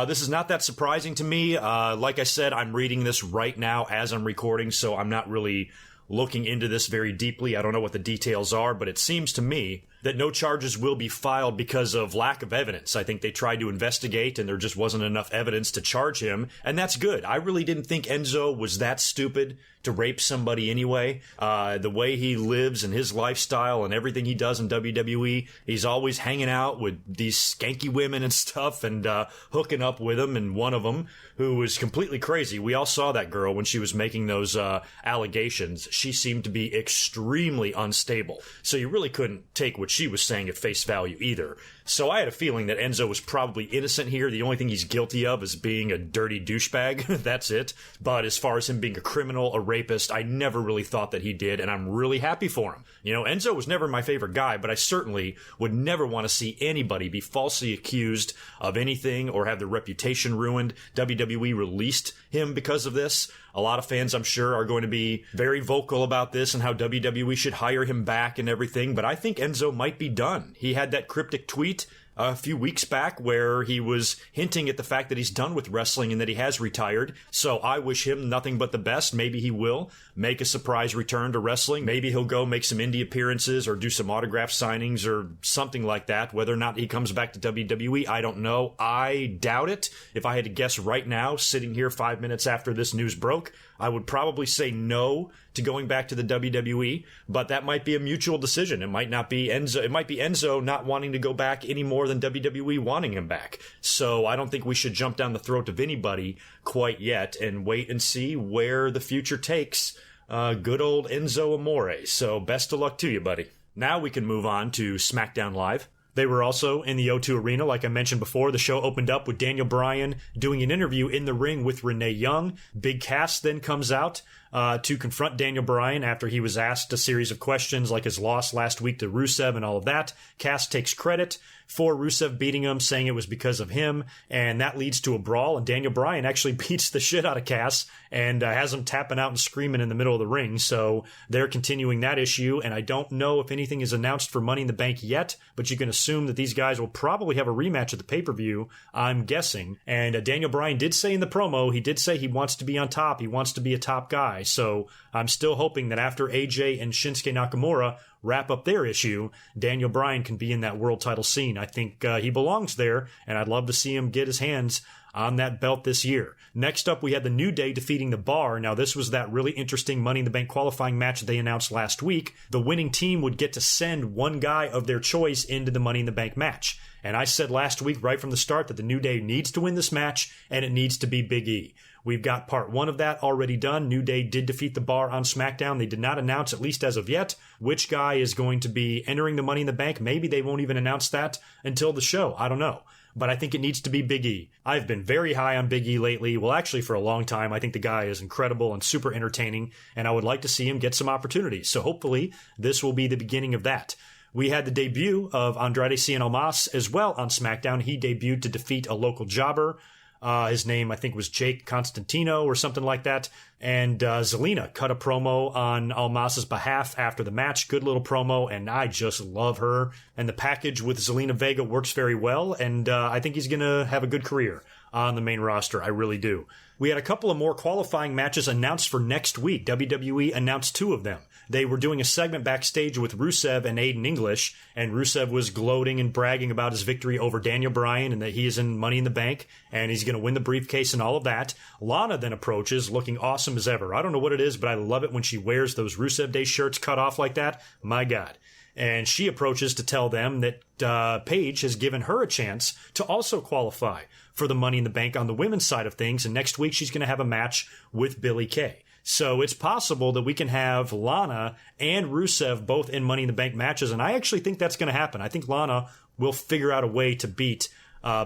This is not that surprising to me. Like I said, I'm reading this right now as I'm recording, so I'm not really looking into this very deeply. I don't know what the details are, but it seems to me that no charges will be filed because of lack of evidence. I think they tried to investigate and there just wasn't enough evidence to charge him, and that's good. I really didn't think Enzo was that stupid to rape somebody anyway. The way he lives and his lifestyle and everything he does in WWE, he's always hanging out with these skanky women and stuff and hooking up with them, and one of them who was completely crazy. We all saw that girl when she was making those allegations. She seemed to be extremely unstable, so you really couldn't take what she was saying at face value either. So I had a feeling that Enzo was probably innocent here. The only thing he's guilty of is being a dirty douchebag. That's it. But as far as him being a criminal, a rapist, I never really thought that he did, and I'm really happy for him. You know, Enzo was never my favorite guy, but I certainly would never want to see anybody be falsely accused of anything or have their reputation ruined. WWE released him because of this. A lot of fans, I'm sure, are going to be very vocal about this and how WWE should hire him back and everything, but I think Enzo might be done. He had that cryptic tweet a few weeks back where he was hinting at the fact that he's done with wrestling and that he has retired. So I wish him nothing but the best. Maybe he will make a surprise return to wrestling. Maybe he'll go make some indie appearances or do some autograph signings or something like that. Whether or not he comes back to WWE, I don't know. I doubt it. If I had to guess right now, sitting here 5 minutes after this news broke, I would probably say no to going back to the WWE, but that might be a mutual decision. It might not be Enzo. It might be Enzo not wanting to go back any more than WWE wanting him back. So I don't think we should jump down the throat of anybody quite yet and wait and see where the future takes good old Enzo Amore. So best of luck to you, buddy. Now we can move on to SmackDown Live. They were also in the O2 Arena, like I mentioned before. The show opened up with Daniel Bryan doing an interview in the ring with Renee Young. Big Cass then comes out to confront Daniel Bryan after he was asked a series of questions like his loss last week to Rusev and all of that. Cass takes credit for Rusev beating him, saying it was because of him, and that leads to a brawl, and Daniel Bryan actually beats the shit out of Cass and has him tapping out and screaming in the middle of the ring, so they're continuing that issue, and I don't know if anything is announced for Money in the Bank yet, but you can assume that these guys will probably have a rematch at the pay-per-view, I'm guessing, and Daniel Bryan did say in the promo, he did say he wants to be on top, he wants to be a top guy, so I'm still hoping that after AJ and Shinsuke Nakamura wrap up their issue, Daniel Bryan can be in that world title scene. I think he belongs there, and I'd love to see him get his hands on that belt this year. Next up, we had the New Day defeating The Bar. Now, this was that really interesting Money in the Bank qualifying match that they announced last week. The winning team would get to send one guy of their choice into the Money in the Bank match. And I said last week, right from the start, that the New Day needs to win this match, and it needs to be Big E. We've got part one of that already done. New Day did defeat The Bar on SmackDown. They did not announce, at least as of yet, which guy is going to be entering the Money in the Bank. Maybe they won't even announce that until the show. I don't know. But I think it needs to be Big E. I've been very high on Big E lately. Well, actually, for a long time. I think the guy is incredible and super entertaining, and I would like to see him get some opportunities. So hopefully, this will be the beginning of that. We had the debut of Andrade Cien Almas as well on SmackDown. He debuted to defeat a local jobber. His name, I think, was Jake Constantino or something like that. And Zelina cut a promo on Almas's behalf after the match. Good little promo, and I just love her. And the package with Zelina Vega works very well, and I think he's going to have a good career on the main roster. I really do. We had a couple of more qualifying matches announced for next week. WWE announced two of them. They were doing a segment backstage with Rusev and Aiden English, and Rusev was gloating and bragging about his victory over Daniel Bryan and that he is in Money in the Bank, and he's going to win the briefcase and all of that. Lana then approaches, looking awesome as ever. I don't know what it is, but I love it when she wears those Rusev Day shirts cut off like that. My God. And she approaches to tell them that Paige has given her a chance to also qualify for the Money in the Bank on the women's side of things, and next week she's going to have a match with Billie Kay. So it's possible that we can have Lana and Rusev both in Money in the Bank matches, and I actually think that's going to happen. I think Lana will figure out a way to beat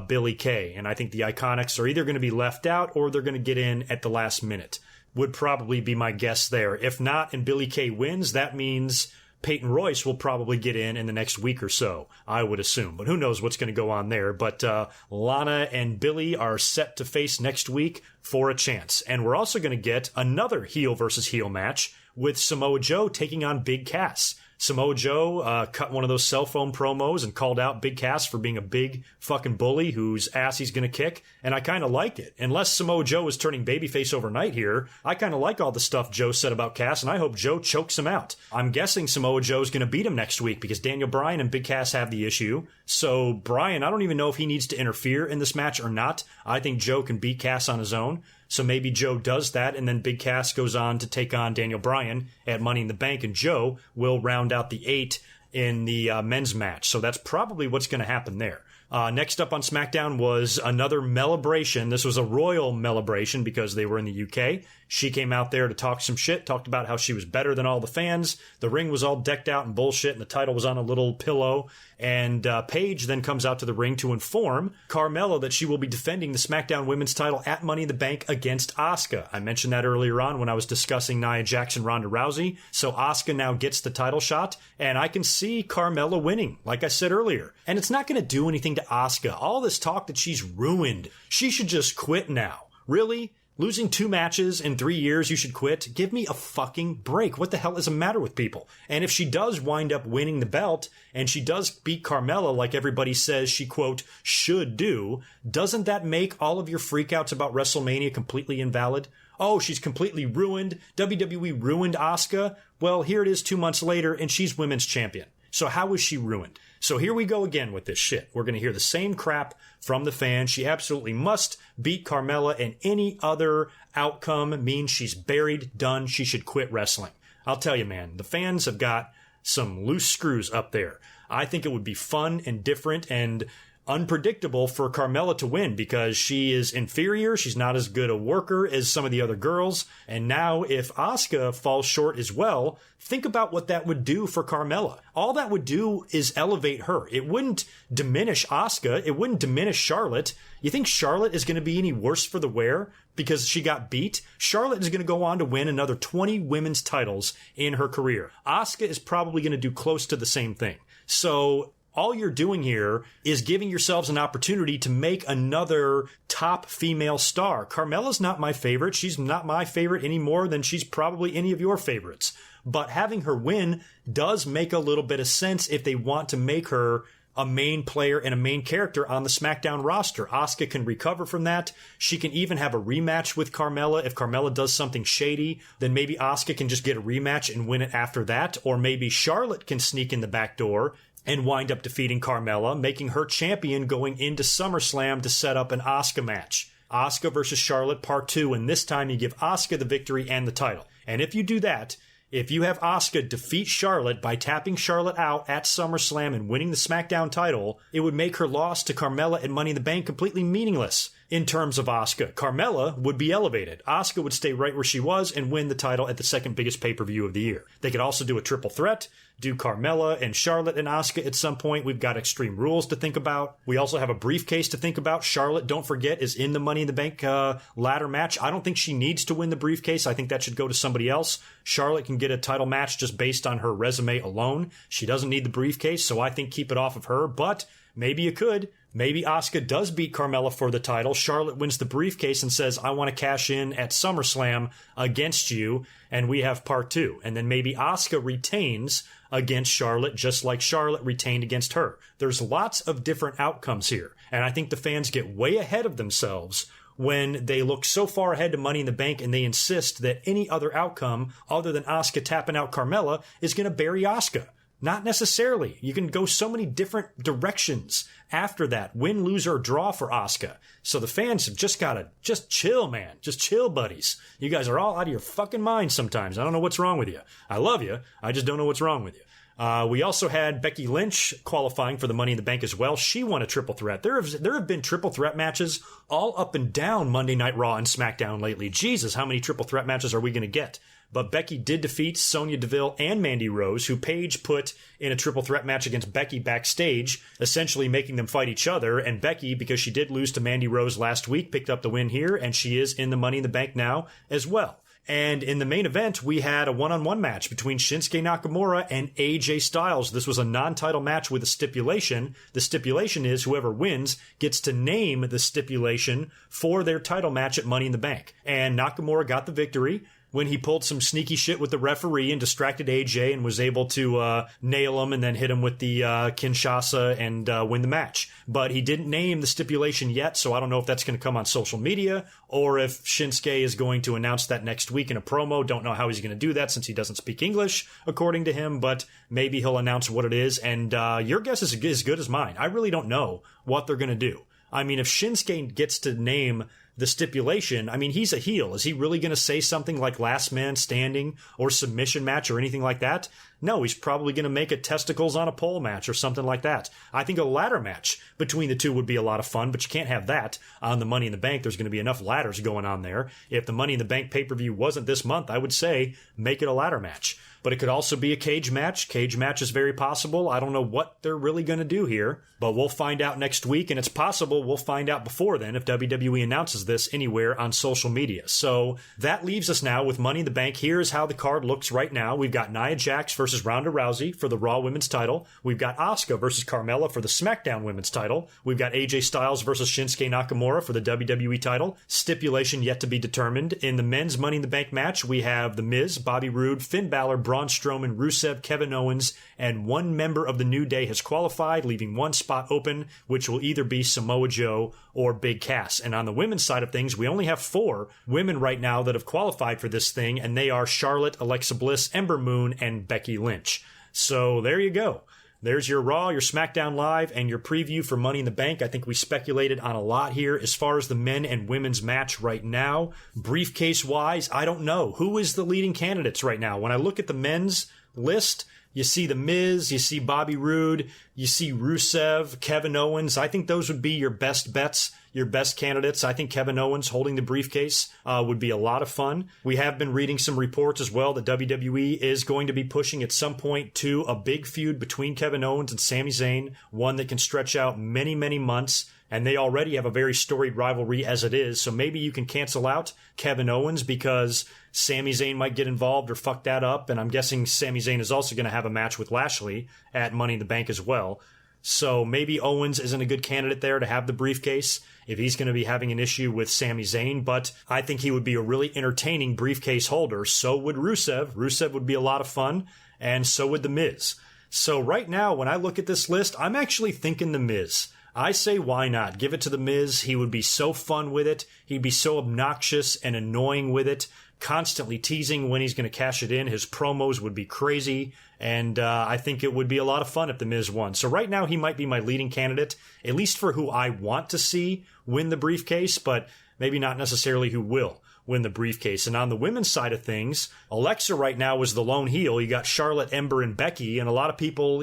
Billie Kay, and I think the Iconics are either going to be left out or they're going to get in at the last minute. Would probably be my guess there. If not, and Billie Kay wins, that means Peyton Royce will probably get in the next week or so, I would assume. But who knows what's going to go on there. But Lana and Billie are set to face next week for a chance. And we're also going to get another heel versus heel match with Samoa Joe taking on Big Cass. Samoa Joe cut one of those cell phone promos and called out Big Cass for being a big fucking bully whose ass he's going to kick, and I kind of like it. Unless Samoa Joe is turning babyface overnight here, I kind of like all the stuff Joe said about Cass, and I hope Joe chokes him out. I'm guessing Samoa Joe's going to beat him next week because Daniel Bryan and Big Cass have the issue. So Bryan, I don't even know if he needs to interfere in this match or not. I think Joe can beat Cass on his own. So maybe Joe does that, and then Big Cass goes on to take on Daniel Bryan at Money in the Bank, and Joe will round out the 8 in the men's match. So that's probably what's going to happen there. Next up on SmackDown was another Melibration. This was a royal Melibration because they were in the UK. She came out there to talk some shit, talked about how she was better than all the fans. The ring was all decked out in bullshit, and the title was on a little pillow. And Paige then comes out to the ring to inform Carmella that she will be defending the SmackDown Women's title at Money in the Bank against Asuka. I mentioned that earlier on when I was discussing Nia Jax and Ronda Rousey. So Asuka now gets the title shot, and I can see Carmella winning, like I said earlier. And it's not going to do anything to Asuka. All this talk that she's ruined. She should just quit now. Really? Losing 2 matches in 3 years, you should quit? Give me a fucking break. What the hell is the matter with people? And if she does wind up winning the belt, and she does beat Carmella like everybody says she, quote, should do, doesn't that make all of your freakouts about WrestleMania completely invalid? Oh, she's completely ruined. WWE ruined Asuka. Well, here it is 2 months later, and she's women's champion. So how was she ruined? So here we go again with this shit. We're going to hear the same crap from the fans. She absolutely must beat Carmella, and any other outcome means she's buried, done. She should quit wrestling. I'll tell you, man, the fans have got some loose screws up there. I think it would be fun and different and unpredictable for Carmella to win because she is inferior. She's not as good a worker as some of the other girls. And now if Asuka falls short as well, think about what that would do for Carmella. All that would do is elevate her. It wouldn't diminish Asuka. It wouldn't diminish Charlotte. You think Charlotte is going to be any worse for the wear because she got beat? Charlotte is going to go on to win another 20 women's titles in her career. Asuka is probably going to do close to the same thing. So all you're doing here is giving yourselves an opportunity to make another top female star. Carmella's not my favorite. She's not my favorite any more than she's probably any of your favorites. But having her win does make a little bit of sense if they want to make her a main player and a main character on the SmackDown roster. Asuka can recover from that. She can even have a rematch with Carmella. If Carmella does something shady, then maybe Asuka can just get a rematch and win it after that. Or maybe Charlotte can sneak in the back door and wind up defeating Carmella, making her champion going into SummerSlam to set up an Asuka match. Asuka versus Charlotte Part 2, and this time you give Asuka the victory and the title. And if you do that, if you have Asuka defeat Charlotte by tapping Charlotte out at SummerSlam and winning the SmackDown title, it would make her loss to Carmella at Money in the Bank completely meaningless. In terms of Asuka, Carmella would be elevated. Asuka would stay right where she was and win the title at the second biggest pay-per-view of the year. They could also do a triple threat, do Carmella and Charlotte and Asuka at some point. We've got Extreme Rules to think about. We also have a briefcase to think about. Charlotte, don't forget, is in the Money in the Bank ladder match. I don't think she needs to win the briefcase. I think that should go to somebody else. Charlotte can get a title match just based on her resume alone. She doesn't need the briefcase, so I think keep it off of her, but maybe you could. Maybe Asuka does beat Carmella for the title. Charlotte wins the briefcase and says, I want to cash in at SummerSlam against you, and we have Part 2. And then maybe Asuka retains against Charlotte, just like Charlotte retained against her. There's lots of different outcomes here, and I think the fans get way ahead of themselves when they look so far ahead to Money in the Bank and they insist that any other outcome other than Asuka tapping out Carmella is going to bury Asuka. Not necessarily. You can go so many different directions after that. Win, lose, or draw for Asuka. So the fans have just got to just chill, man. Just chill, buddies. You guys are all out of your fucking minds sometimes. I don't know what's wrong with you. I love you. I just don't know what's wrong with you. We also had Becky Lynch qualifying for the Money in the Bank as well. She won a triple threat. There have been triple threat matches all up and down Monday Night Raw and SmackDown lately. Jesus, how many triple threat matches are we going to get? But Becky did defeat Sonya Deville and Mandy Rose, who Paige put in a triple threat match against Becky backstage, essentially making them fight each other. And Becky, because she did lose to Mandy Rose last week, picked up the win here, and she is in the Money in the Bank now as well. And in the main event, we had a one-on-one match between Shinsuke Nakamura and AJ Styles. This was a non-title match with a stipulation. The stipulation is whoever wins gets to name the stipulation for their title match at Money in the Bank. And Nakamura got the victory when he pulled some sneaky shit with the referee and distracted AJ and was able to nail him and then hit him with the Kinshasa and win the match. But he didn't name the stipulation yet, so I don't know if that's going to come on social media or if Shinsuke is going to announce that next week in a promo. Don't know how he's going to do that since he doesn't speak English, according to him, but maybe he'll announce what it is. And your guess is as good as mine. I really don't know what they're going to do. I mean, if Shinsuke gets to name the stipulation, I mean, he's a heel. Is he really going to say something like last man standing or submission match or anything like that? No, he's probably going to make a testicles on a pole match or something like that. I think a ladder match between the two would be a lot of fun, but you can't have that on the Money in the Bank. There's going to be enough ladders going on there. If the Money in the Bank pay-per-view wasn't this month, I would say make it a ladder match. But it could also be a cage match. Cage match is very possible. I don't know what they're really going to do here, but we'll find out next week, and it's possible we'll find out before then if WWE announces this anywhere on social media. So that leaves us now with Money in the Bank. Here's how the card looks right now. We've got Nia Jax versus Ronda Rousey for the Raw Women's title. We've got Asuka versus Carmella for the SmackDown Women's title. We've got AJ Styles versus Shinsuke Nakamura for the WWE title. Stipulation yet to be determined. In the men's Money in the Bank match, we have The Miz, Bobby Roode, Finn Balor, Braun Strowman, Rusev, Kevin Owens, and one member of the New Day has qualified, leaving one spot open, which will either be Samoa Joe or Big Cass. And on the women's side of things, we only have 4 women right now that have qualified for this thing, and they are Charlotte, Alexa Bliss, Ember Moon, and Becky Lynch. So there you go. there's your Raw, your SmackDown Live, and your preview for Money in the Bank. I think we speculated on a lot here as far as the men and women's match right now. Briefcase-wise, I don't know. Who is the leading candidates right now? When I look at the men's list, you see The Miz, you see Bobby Roode, you see Rusev, Kevin Owens. I think those would be your best bets, your best candidates. I think Kevin Owens holding the briefcase would be a lot of fun. We have been reading some reports as well that WWE is going to be pushing at some point to a big feud between Kevin Owens and Sami Zayn, one that can stretch out many, many months. And they already have a very storied rivalry as it is, so maybe you can cancel out Kevin Owens because Sami Zayn might get involved or fuck that up, and I'm guessing Sami Zayn is also going to have a match with Lashley at Money in the Bank as well. So maybe Owens isn't a good candidate there to have the briefcase if he's going to be having an issue with Sami Zayn, but I think he would be a really entertaining briefcase holder. So would Rusev. Rusev would be a lot of fun, and so would The Miz. So right now, when I look at this list, I'm actually thinking The Miz. I say why not? Give it to The Miz. He would be so fun with it. He'd be so obnoxious and annoying with it, constantly teasing when he's going to cash it in. His promos would be crazy, and I think it would be a lot of fun if The Miz won. So right now he might be my leading candidate, at least for who I want to see win the briefcase, but maybe not necessarily who will win the briefcase. And on the women's side of things, Alexa right now is the lone heel. You got Charlotte, Ember, and Becky, and a lot of people,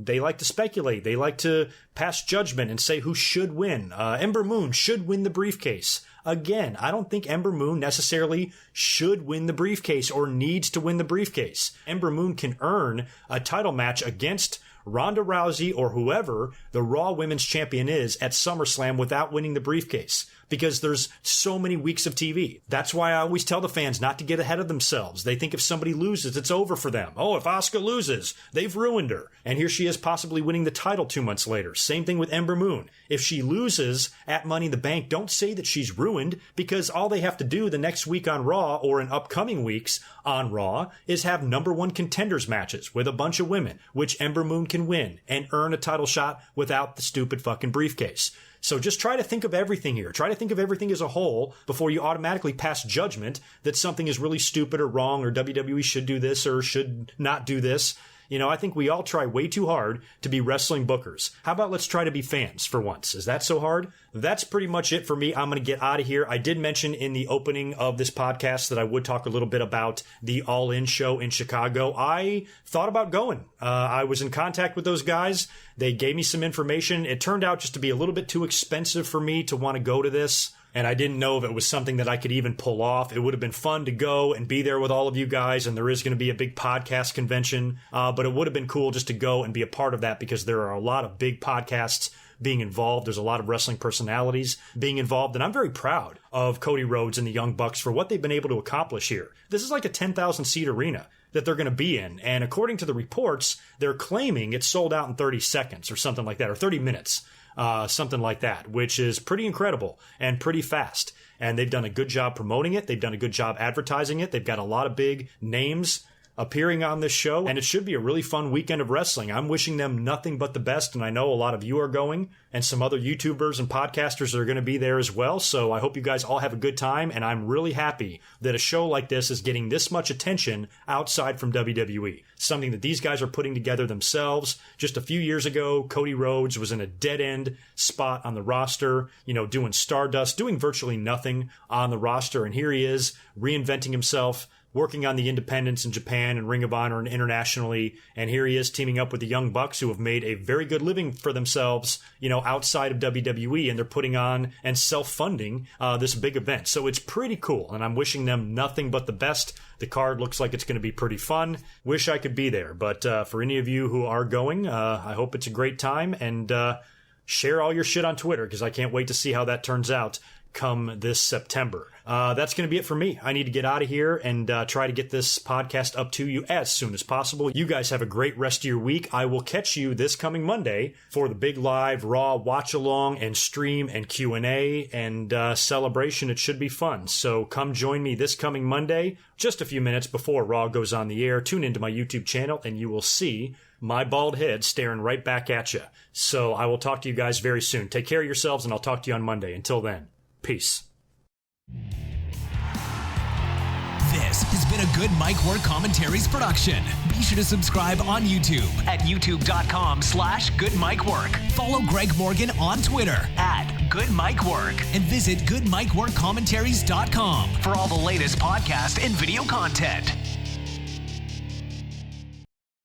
they like to speculate. They like to pass judgment and say who should win. Ember Moon should win the briefcase. Again, I don't think Ember Moon necessarily should win the briefcase or needs to win the briefcase. Ember Moon can earn a title match against Ronda Rousey or whoever the Raw Women's Champion is at SummerSlam without winning the briefcase, because there's so many weeks of TV. That's why I always tell the fans not to get ahead of themselves. They think if somebody loses, it's over for them. Oh, if Asuka loses, they've ruined her. And here she is possibly winning the title 2 months later. Same thing with Ember Moon. If she loses at Money in the Bank, don't say that she's ruined, because all they have to do the next week on Raw or in upcoming weeks on Raw is have number 1 contenders matches with a bunch of women, which Ember Moon can win and earn a title shot without the stupid fucking briefcase. So just try to think of everything here. Try to think of everything as a whole before you automatically pass judgment that something is really stupid or wrong or WWE should do this or should not do this. I think we all try way too hard to be wrestling bookers. How about let's try to be fans for once? Is that so hard? That's pretty much it for me. I'm going to get out of here. I did mention in the opening of this podcast that I would talk a little bit about the All In show in Chicago. I thought about going. I was in contact with those guys. They gave me some information. It turned out just to be a little bit too expensive for me to want to go to this. And I didn't know if it was something that I could even pull off. It would have been fun to go and be there with all of you guys, and there is going to be a big podcast convention. But it would have been cool just to go and be a part of that, because there are a lot of big podcasts being involved. There's a lot of wrestling personalities being involved, and I'm very proud of Cody Rhodes and the Young Bucks for what they've been able to accomplish here. This is like a 10,000-seat arena that they're going to be in, and according to the reports, they're claiming it's sold out in 30 seconds or something like that, or 30 minutes. Something like that, which is pretty incredible and pretty fast. And they've done a good job promoting it. They've done a good job advertising it. They've got a lot of big names appearing on this show, and it should be a really fun weekend of wrestling. I'm wishing them nothing but the best, and I know a lot of you are going, and some other YouTubers and podcasters are going to be there as well, so I hope you guys all have a good time, and I'm really happy that a show like this is getting this much attention outside from WWE. Something that these guys are putting together themselves. Just a few years ago, Cody Rhodes was in a dead-end spot on the roster, doing Stardust, doing virtually nothing on the roster, and here he is, reinventing himself, working on the independents in Japan and Ring of Honor and internationally. And here he is teaming up with the Young Bucks, who have made a very good living for themselves, outside of WWE. And they're putting on and self-funding this big event. So it's pretty cool. And I'm wishing them nothing but the best. The card looks like it's going to be pretty fun. Wish I could be there. But for any of you who are going, I hope it's a great time. And share all your shit on Twitter, because I can't wait to see how that turns out come this September. That's going to be it for me. I need to get out of here and try to get this podcast up to you as soon as possible. You guys have a great rest of your week. I will catch you this coming Monday for the big live Raw watch along and stream and Q&A and celebration. It should be fun. So come join me this coming Monday, just a few minutes before Raw goes on the air. Tune into my YouTube channel and you will see my bald head staring right back at you. So I will talk to you guys very soon. Take care of yourselves, and I'll talk to you on Monday. Until then, peace. This has been a Good Mic Work Commentaries production. Be sure to subscribe on YouTube at youtube.com/GoodMicWork. Follow Greg Morgan on Twitter at GoodMicWork and visit GoodMicWorkCommentaries.com for all the latest podcast and video content.